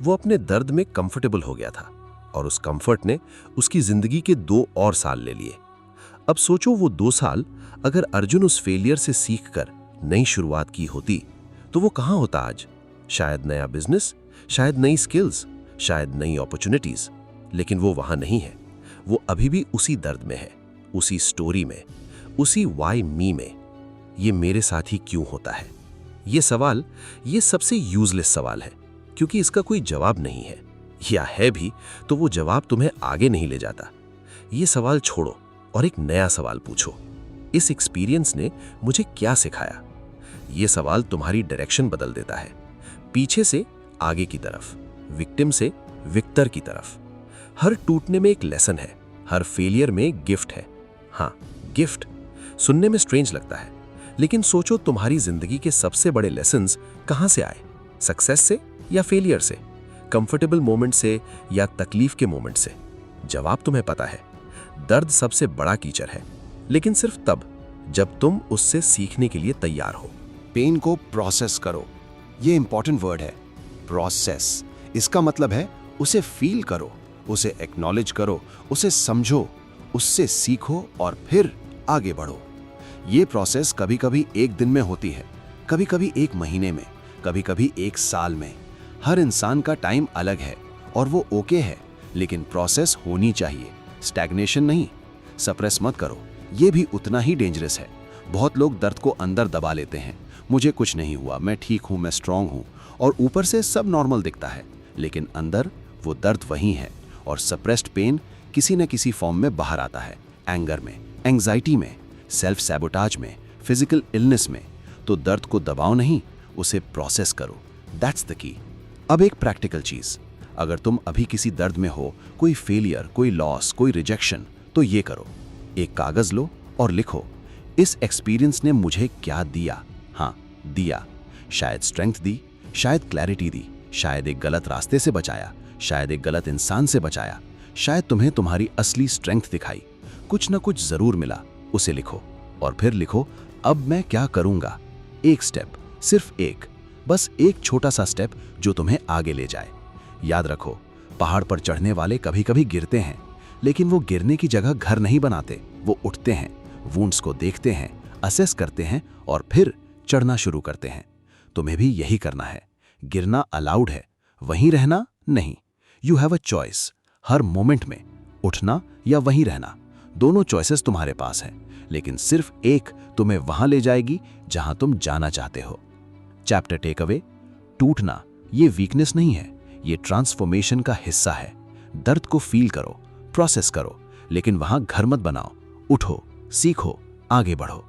वो अपने दर्द में कंफर्टेबल हो गया था, और उस कंफर्ट ने उसकी जिंदगी के 2 और साल ले लिए। अब सोचो, वो 2 साल अगर अर्जुन उस फेलियर से सीखकर नई शुरुआत की होती तो वो कहां होता आज? शायद नया बिजनेस, शायद नई स्किल्स, शायद नई अपॉर्चुनिटीज। लेकिन वो वहां नहीं है, वो अभी भी उसी दर्द में है, उसी स्टोरी में, उसी वाई मी में। ये मेरे साथ ही क्यों होता है? ये सवाल, ये सबसे यूजलेस सवाल है, क्योंकि इसका कोई जवाब नहीं है, या है भी तो वो जवाब तुम्हें आगे नहीं ले जाता। ये सवाल छोड़ो और एक नया सवाल पूछो, इस एक्सपीरियंस ने मुझे क्या सिखाया? ये सवाल तुम्हारी डायरेक्शन बदल देता है, पीछे से आगे की तरफ, विक्टिम से विक्टर की तरफ। हर टूटने में एक लेसन है, हर फेलियर में एक गिफ्ट है। हाँ, गिफ्ट सुनने में स्ट्रेंज लगता है, लेकिन सोचो तुम्हारी जिंदगी के सबसे बड़े लेसन्स कहां से आए? सक्सेस से या फेलियर से? कंफर्टेबल मोमेंट से या तकलीफ के मोमेंट से? जवाब तुम्हें पता है, दर्द सबसे बड़ा टीचर है, लेकिन सिर्फ तब जब तुम उससे सीखने के लिए तैयार हो। पेन को प्रोसेस करो, ये इंपॉर्टेंट वर्ड है, प्रोसेस। इसका मतलब है उसे फील करो, उसे एक्नॉलेज करो, उसे समझो, उससे सीखो और फिर आगे बढ़ो। ये प्रोसेस कभी कभी 1 दिन में होती है, कभी कभी 1 महीने में, कभी कभी 1 साल में। हर इंसान का टाइम अलग है और वो ओके है, लेकिन प्रोसेस होनी चाहिए, स्टैग्नेशन नहीं। सप्रेस मत करो, ये भी उतना ही डेंजरस है। बहुत लोग दर्द को अंदर दबा लेते हैं। मुझे कुछ नहीं हुआ, मैं ठीक हूँ, मैं स्ट्रांग हूँ, और ऊपर से सब नॉर्मल दिखता है, लेकिन अंदर वो दर्द वहीं है। और सप्रेस्ड पेन किसी न किसी फॉर्म में बाहर आता है, एंगर में, एंग्जाइटी में, सेल्फ सैबोटाज में, फिजिकल इलनेस में। तो दर्द को दबाओ नहीं, उसे प्रोसेस करो। दैट्स द की। अब एक प्रैक्टिकल चीज, अगर तुम अभी किसी दर्द में हो, कोई फेलियर, कोई लॉस, कोई रिजेक्शन, तो ये करो, एक कागज लो और लिखो, इस एक्सपीरियंस ने मुझे क्या दिया। हाँ, दिया। शायद स्ट्रेंथ दी, शायद क्लैरिटी दी, शायद एक गलत रास्ते से बचाया, शायद एक गलत इंसान से बचाया, शायद तुम्हें तुम्हारी असली स्ट्रेंथ दिखाई। कुछ ना कुछ जरूर मिला, उसे लिखो। और फिर लिखो, अब मैं क्या करूंगा। एक स्टेप, सिर्फ एक, बस एक छोटा सा स्टेप जो तुम्हें आगे ले जाए। याद रखो, पहाड़ पर चढ़ने वाले कभी कभी गिरते हैं, लेकिन वो गिरने की जगह घर नहीं बनाते, वो उठते हैं, वुंड्स को देखते हैं, असेस करते हैं और फिर चढ़ना शुरू करते हैं। तुम्हें भी यही करना है। गिरना अलाउड है, वहीं रहना नहीं। You have a choice. Her moment में उठना या वहीं रहना, दोनों चॉइसेस तुम्हारे पास हैं, लेकिन सिर्फ एक तुम्हें वहां ले जाएगी जहां तुम जाना चाहते हो। चैप्टर टेक अवे, टूटना ये वीकनेस नहीं है, ये ट्रांसफॉर्मेशन का हिस्सा है। दर्द को फील करो, प्रोसेस करो, लेकिन वहां घर मत बनाओ। उठो, सीखो, आगे बढ़ो।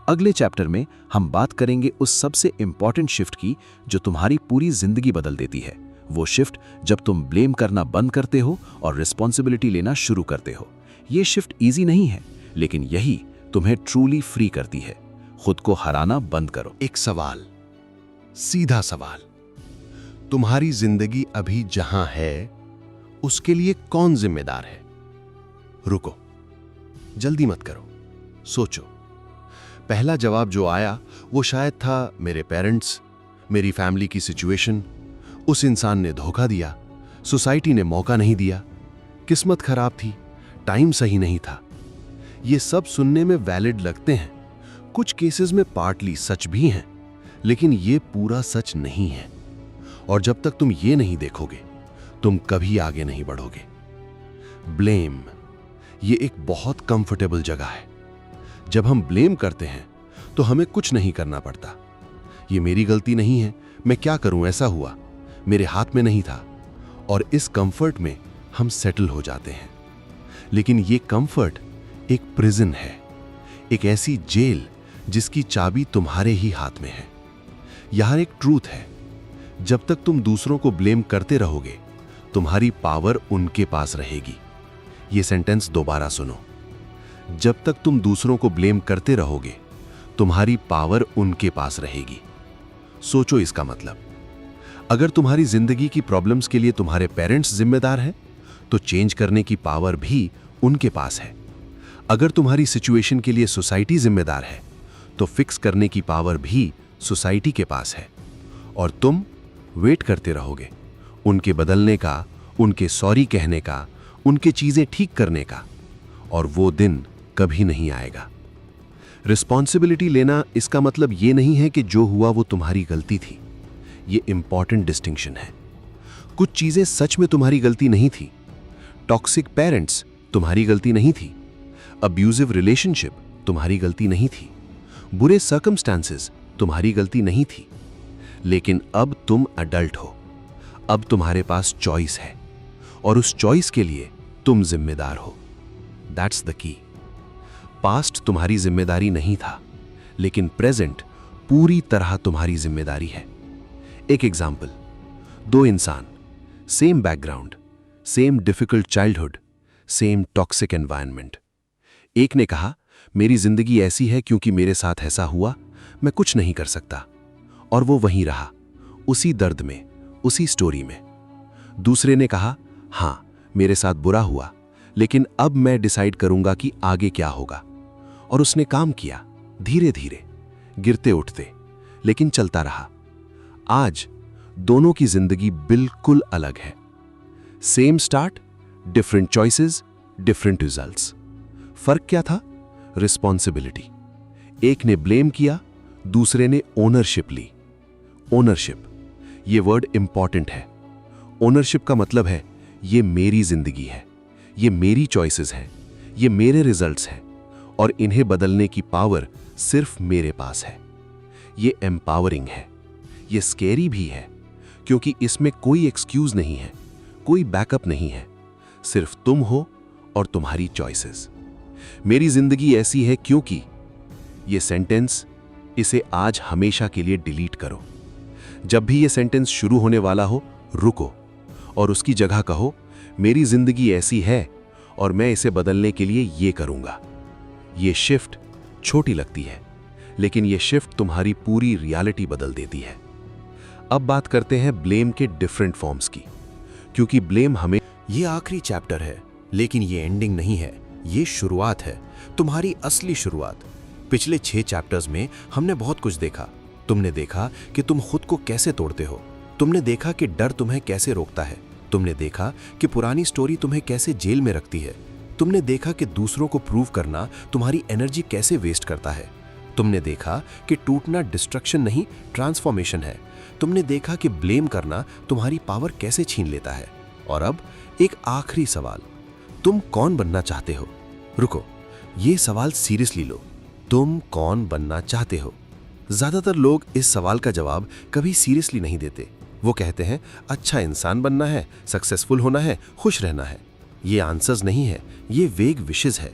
अगले चैप्टर में हम बात करेंगे उस सबसे इंपॉर्टेंट शिफ्ट की जो तुम्हारी पूरी जिंदगी बदल देती है। वो शिफ्ट जब तुम ब्लेम करना बंद करते हो और रिस्पॉन्सिबिलिटी लेना शुरू करते हो। ये शिफ्ट इजी नहीं है, लेकिन यही तुम्हें ट्रूली फ्री करती है। खुद को हराना बंद करो। एक सवाल, सीधा सवाल, तुम्हारी जिंदगी अभी जहां है उसके लिए कौन जिम्मेदार है? रुको, जल्दी मत करो, सोचो। पहला जवाब जो आया वो शायद था मेरे पेरेंट्स, मेरी फैमिली की सिचुएशन, उस इंसान ने धोखा दिया, सोसाइटी ने मौका नहीं दिया, किस्मत खराब थी, टाइम सही नहीं था। ये सब सुनने में वैलिड लगते हैं, कुछ केसेस में पार्टली सच भी हैं, लेकिन ये पूरा सच नहीं है। और जब तक तुम ये नहीं देखोगे, तुम कभी आगे नहीं बढ़ोगे। ब्लेम, ये एक बहुत कंफर्टेबल जगह है। जब हम ब्लेम करते हैं तो हमें कुछ नहीं करना पड़ता। ये मेरी गलती नहीं है, मैं क्या करूं, ऐसा हुआ, मेरे हाथ में नहीं था। और इस कंफर्ट में हम सेटल हो जाते हैं। लेकिन ये कंफर्ट एक प्रिजन है, एक ऐसी जेल जिसकी चाबी तुम्हारे ही हाथ में है। यहां एक ट्रूथ है, जब तक तुम दूसरों को ब्लेम करते रहोगे, तुम्हारी पावर उनके पास रहेगी। ये सेंटेंस दोबारा सुनो, जब तक तुम दूसरों को ब्लेम करते रहोगे, तुम्हारी पावर उनके पास रहेगी। सोचो इसका मतलब, अगर तुम्हारी जिंदगी की प्रॉब्लम्स के लिए तुम्हारे पेरेंट्स जिम्मेदार हैं, तो चेंज करने की पावर भी उनके पास है। अगर तुम्हारी सिचुएशन के लिए सोसाइटी जिम्मेदार है, तो फिक्स करने की पावर भी सोसाइटी के पास है। और तुम वेट करते रहोगे उनके बदलने का, उनके सॉरी कहने का, उनके चीजें ठीक करने का, और वो दिन कभी नहीं आएगा। रिस्पॉन्सिबिलिटी लेना, इसका मतलब ये नहीं है कि जो हुआ वो तुम्हारी गलती थी। ये इंपॉर्टेंट डिस्टिंक्शन है। कुछ चीजें सच में तुम्हारी गलती नहीं थी। टॉक्सिक पेरेंट्स तुम्हारी गलती नहीं थी। अब्यूजिव रिलेशनशिप तुम्हारी गलती नहीं थी। बुरे सर्कमस्टांसेस तुम्हारी गलती नहीं थी। लेकिन अब तुम अडल्ट हो, अब तुम्हारे पास चॉइस है, और उस चॉइस के लिए तुम जिम्मेदार हो। दैट्स द की। पास्ट तुम्हारी जिम्मेदारी नहीं था, लेकिन प्रेजेंट पूरी तरह तुम्हारी जिम्मेदारी है। एक एग्जाम्पल, दो इंसान, same background, same difficult childhood, same toxic environment. एक ने कहा, मेरी जिंदगी ऐसी है क्योंकि मेरे साथ ऐसा हुआ, मैं कुछ नहीं कर सकता, और वो वहीं रहा, उसी दर्द में, उसी स्टोरी में। दूसरे ने कहा, हां, मेरे साथ बुरा हुआ, लेकिन अब मैं डिसाइड करूंगा कि आगे क्या होगा। और उसने काम किया, धीरे धीरे, गिरते उठते, लेकिन चलता रहा। आज दोनों की जिंदगी बिल्कुल अलग है। Same start, different choices, different results. फर्क क्या था? रिस्पॉन्सिबिलिटी। एक ने ब्लेम किया, दूसरे ने ओनरशिप ली। ओनरशिप, ये वर्ड इंपॉर्टेंट है। ओनरशिप का मतलब है, ये मेरी जिंदगी है, ये मेरी चॉइसेस हैं, ये मेरे रिजल्ट्स हैं, और इन्हें बदलने की पावर सिर्फ मेरे पास है। ये एम्पावरिंग है, ये स्कैरी भी है, क्योंकि इसमें कोई एक्सक्यूज नहीं है, कोई बैकअप नहीं है, सिर्फ तुम हो और तुम्हारी चॉइसेस। मेरी जिंदगी ऐसी है क्योंकि ये सेंटेंस, इसे आज हमेशा के लिए डिलीट करो। जब भी ये सेंटेंस शुरू होने वाला हो, रुको और उसकी जगह कहो, मेरी जिंदगी ऐसी है और मैं इसे बदलने के लिए ये करूंगा। ये शिफ्ट छोटी लगती है, लेकिन ये शिफ्ट तुम्हारी पूरी रियलिटी बदल देती है। अब बात करते हैं ब्लेम के डिफरेंट फॉर्म्स की, क्योंकि ब्लेम हमें ये आखिरी चैप्टर है, लेकिन ये एंडिंग नहीं है, ये शुरुआत है, तुम्हारी असली शुरुआत। पिछले 6 चैप्टर्स में हमने बहुत कुछ देखा। तुमने देखा कि तुम खुद को कैसे तोड़ते हो, तुमने देखा कि डर तुम्हें कैसे रोकता है, तुमने देखा कि पुरानी स्टोरी तुम्हें कैसे जेल में रखती है, तुमने देखा कि दूसरों को प्रूव करना तुम्हारी एनर्जी कैसे वेस्ट करता है, तुमने देखा कि टूटना डिस्ट्रक्शन नहीं, ट्रांसफॉर्मेशन है, तुमने देखा कि ब्लेम करना तुम्हारी पावर कैसे छीन लेता है। और अब एक आखिरी सवाल, तुम कौन बनना चाहते हो? रुको, ये सवाल सीरियसली लो, तुम कौन बनना चाहते हो? ज्यादातर लोग इस सवाल का जवाब कभी सीरियसली नहीं देते। वो कहते हैं अच्छा इंसान बनना है, सक्सेसफुल होना है, खुश रहना है। ये आंसर्स नहीं है, ये वेग विशेस है।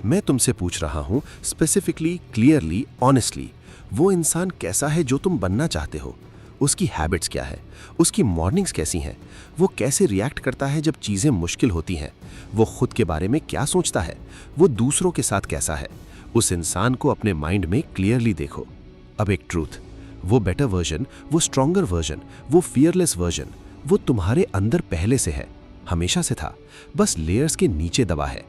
मैं तुमसे पूछ रहा हूं स्पेसिफिकली, क्लियरली, ऑनेस्टली, वो इंसान कैसा है जो तुम बनना चाहते हो? उसकी हैबिट्स क्या है? उसकी मॉर्निंग्स कैसी हैं? वो कैसे रिएक्ट करता है जब चीज़ें मुश्किल होती हैं? वो खुद के बारे में क्या सोचता है? वो दूसरों के साथ कैसा है? उस इंसान को अपने माइंड में क्लियरली देखो। अब एक ट्रूथ, वो बेटर वर्जन, वो स्ट्रॉन्गर वर्जन, वो फियरलेस वर्जन, वो तुम्हारे अंदर पहले से है, हमेशा से था, बस लेयर्स के नीचे दबा है।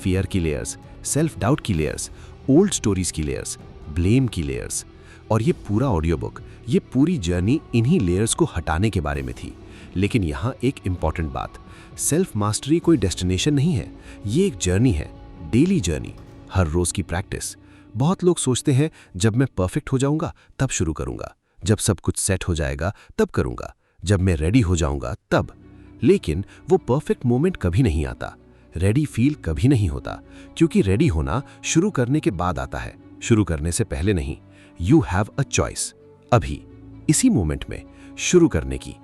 फियर की लेयर्स, सेल्फ डाउट की लेयर्स, ओल्ड स्टोरीज की लेयर्स, ब्लेम की लेयर्स। और ये पूरा ऑडियो बुक, ये पूरी जर्नी इन्हीं लेयर्स को हटाने के बारे में थी। लेकिन यहाँ एक इंपॉर्टेंट बात, सेल्फ मास्टरी कोई डेस्टिनेशन नहीं है, ये एक जर्नी है, डेली जर्नी, हर रोज की प्रैक्टिस। बहुत लोग सोचते हैं जब मैं परफेक्ट हो जाऊंगा तब शुरू करूंगा, जब सब कुछ सेट हो जाएगा तब करूंगा, जब मैं रेडी हो जाऊंगा तब। लेकिन वो परफेक्ट मोमेंट कभी नहीं आता, रेडी फील कभी नहीं होता, क्योंकि रेडी होना शुरू करने के बाद आता है, शुरू करने से पहले नहीं। यू हैव अ चॉइस, अभी इसी मोमेंट में शुरू करने की।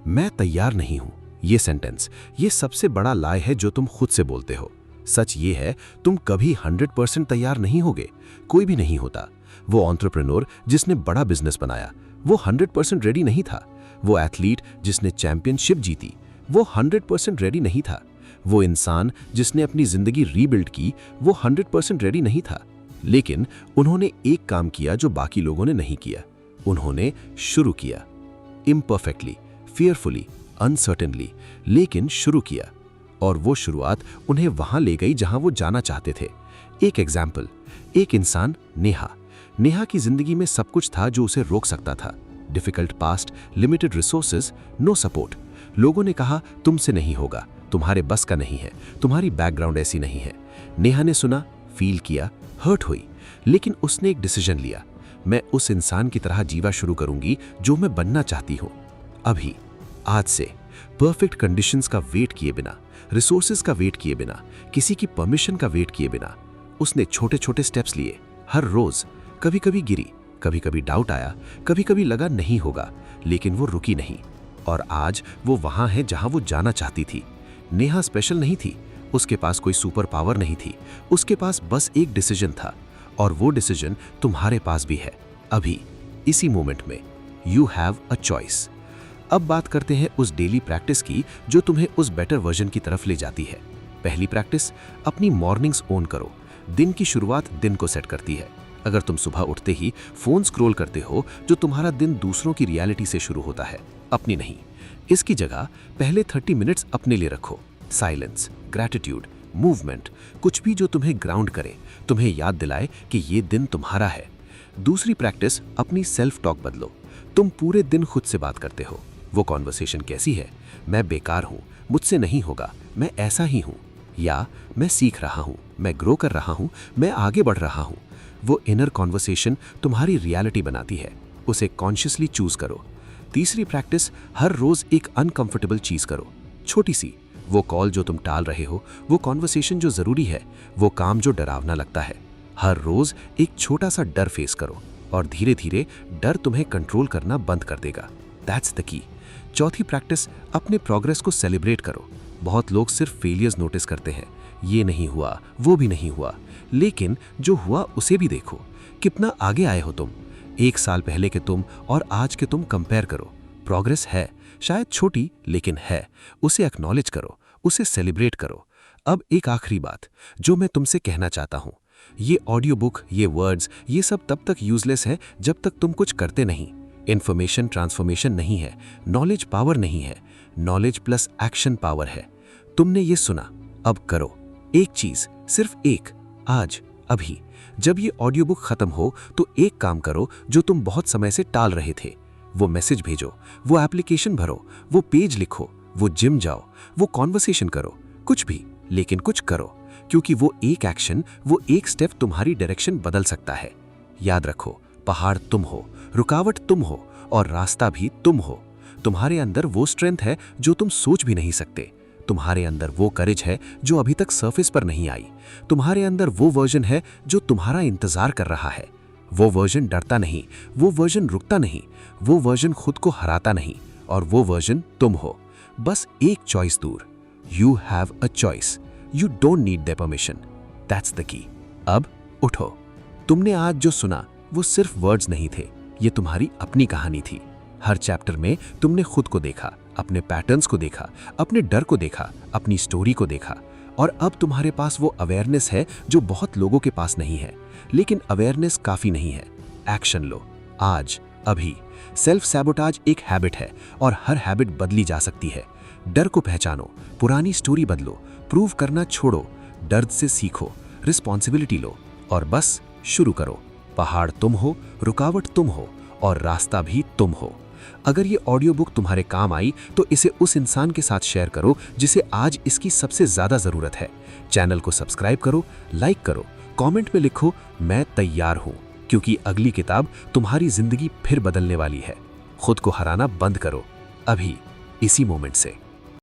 मैं तैयार नहीं हूं, ये सेंटेंस, ये सबसे बड़ा लाए है जो तुम खुद से बोलते हो। सच ये है, तुम कभी 100% तैयार नहीं होगे, कोई भी नहीं होता। वो एंटरप्रेन्योर जिसने बड़ा बिजनेस बनाया, वो 100% रेडी नहीं था। वो एथलीट जिसने चैंपियनशिप जीती, वो 100% रेडी नहीं था। वो इंसान जिसने अपनी जिंदगी रीबिल्ड की, वो 100% रेडी नहीं था। लेकिन उन्होंने एक काम किया जो बाकी लोगों ने नहीं किया, उन्होंने शुरू किया। इम्परफेक्टली, फियरफुली, अनसर्टेनली, लेकिन शुरू किया। और वो शुरुआत उन्हें वहां ले गई जहां वो जाना चाहते थे। एक एग्जाम्पल, एक इंसान, नेहा। नेहा की जिंदगी में सब कुछ था जो उसे रोक सकता था। Difficult past, limited resources, no support. लोगों ने कहा तुमसे नहीं होगा, तुम्हारे बस का नहीं है, तुम्हारी बैकग्राउंड ऐसी नहीं है। नेहा ने सुना, फील किया, हर्ट हुई, लेकिन उसने एक डिसीजन लिया, मैं उस इंसान की तरह जीवा शुरू करूंगी जो मैं बनना चाहती हूं। अभी, आज से, परफेक्ट कंडीशंस का वेट किए बिना, रिसोर्सेज का वेट किए बिना, किसी की परमिशन का वेट किए बिना, उसने छोटे छोटे स्टेप्स लिए। हर रोज, कभी कभी गिरी, कभी कभी डाउट आया, कभी कभी लगा नहीं होगा, लेकिन वो रुकी नहीं। और आज वो वहां है जहां वो जाना चाहती थी। नेहा स्पेशल नहीं थी, उसके पास कोई सुपर पावर नहीं थी, उसके पास बस एक डिसीजन था। और वो डिसीजन तुम्हारे पास भी है, अभी, इसी मोमेंट में। You have a choice. अब बात करते हैं उस डेली प्रैक्टिस की जो तुम्हें उस बेटर वर्जन की तरफ ले जाती है। पहली प्रैक्टिस, अपनी मॉर्निंग्स ओन करो। दिन की शुरुआत दिन को सेट करती है। अगर तुम सुबह उठते ही फोन स्क्रॉल करते हो, जो तुम्हारा दिन दूसरों की रियलिटी से शुरू होता है, अपनी नहीं। इसकी जगह पहले 30 मिनट्स अपने लिए रखो। साइलेंस, ग्रैटिट्यूड, मूवमेंट, कुछ भी जो तुम्हें ग्राउंड करे, तुम्हें याद दिलाए कि ये दिन तुम्हारा है। दूसरी प्रैक्टिस, अपनी सेल्फ टॉक बदलो। तुम पूरे दिन खुद से बात करते हो, वो कॉन्वर्सेशन कैसी है? मैं बेकार हूँ, मुझसे नहीं होगा, मैं ऐसा ही हूँ। या मैं सीख रहा हूँ, मैं ग्रो कर रहा हूँ, मैं आगे बढ़ रहा हूँ। वो इनर कॉन्वर्सेशन तुम्हारी रियलिटी बनाती है, उसे कॉन्शियसली चूज करो। तीसरी प्रैक्टिस, हर रोज एक अनकंफर्टेबल चीज करो, छोटी सी। वो कॉल जो तुम टाल रहे हो, वो कॉन्वर्सेशन जो जरूरी है, वो काम जो डरावना लगता है। हर रोज एक छोटा सा डर फेस करो और धीरे धीरे डर तुम्हें कंट्रोल करना बंद कर देगा। दैट्स द की। चौथी प्रैक्टिस, अपने प्रोग्रेस को सेलिब्रेट करो। बहुत लोग सिर्फ फेलियर्स नोटिस करते हैं, ये नहीं हुआ, वो भी नहीं हुआ, लेकिन जो हुआ उसे भी देखो। कितना आगे आए हो तुम। 1 साल पहले के तुम और आज के तुम कंपेयर करो। प्रोग्रेस है, शायद छोटी, लेकिन है। उसे एक्नॉलेज करो, उसे सेलिब्रेट करो। अब एक आखिरी बात जो मैं तुमसे कहना चाहता हूं, ये ऑडियो बुक, ये वर्ड्स, ये सब तब तक यूजलेस है जब तक तुम कुछ करते नहीं। इन्फॉर्मेशन ट्रांसफॉर्मेशन नहीं है, नॉलेज पावर नहीं है, नॉलेज प्लस एक्शन पावर है। तुमने ये सुना, अब करो एक चीज, सिर्फ एक, आज, अभी। जब ये ऑडियो बुक खत्म हो तो एक काम करो जो तुम बहुत समय से टाल रहे थे। वो मैसेज भेजो, वो एप्लीकेशन भरो, वो पेज लिखो, वो जिम जाओ, वो कॉन्वर्सेशन करो, कुछ भी, लेकिन कुछ करो, क्योंकि वो एक एक्शन, वो एक स्टेप तुम्हारी डायरेक्शन बदल सकता है। याद रखो, पहाड़ तुम हो, रुकावट तुम हो और रास्ता भी तुम हो। तुम्हारे अंदर वो स्ट्रेंथ है जो तुम सोच भी नहीं सकते। तुम्हारे अंदर वो करेज है जो अभी तक सरफेस पर नहीं आई। तुम्हारे अंदर वो वर्जन है जो तुम्हारा इंतजार कर रहा है। वो वर्जन डरता नहीं, वो वर्जन रुकता नहीं, वो वर्जन खुद को हराता नहीं, और वो वर्जन तुम हो। बस एक चॉइस दूर। You have a choice, you don't need their permission. That's the की। अब उठो। तुमने आज जो सुना वो सिर्फ वर्ड्स नहीं थे, ये तुम्हारी अपनी कहानी थी। हर चैप्टर में तुमने खुद को देखा, अपने पैटर्न्स को देखा, अपने डर को देखा, अपनी स्टोरी को देखा, और अब तुम्हारे पास वो अवेयरनेस है जो बहुत लोगों के पास नहीं है। लेकिन अवेयरनेस काफी नहीं है, एक्शन लो, आज, अभी। सेल्फ सैबोटाज एक हैबिट है और हर हैबिट बदली जा सकती है। डर को पहचानो, पुरानी स्टोरी बदलो, प्रूव करना छोड़ो, दर्द से सीखो, रिस्पॉन्सिबिलिटी लो और बस शुरू करो। पहाड़ तुम हो, रुकावट तुम हो और रास्ता भी तुम हो। अगर ये ऑडियो बुक तुम्हारे काम आई तो इसे उस इंसान के साथ शेयर करो जिसे आज इसकी सबसे ज्यादा जरूरत है। चैनल को सब्सक्राइब करो, लाइक करो, कमेंट में लिखो मैं तैयार हूं, क्योंकि अगली किताब तुम्हारी जिंदगी फिर बदलने वाली है। खुद को हराना बंद करो, अभी, इसी मोमेंट से।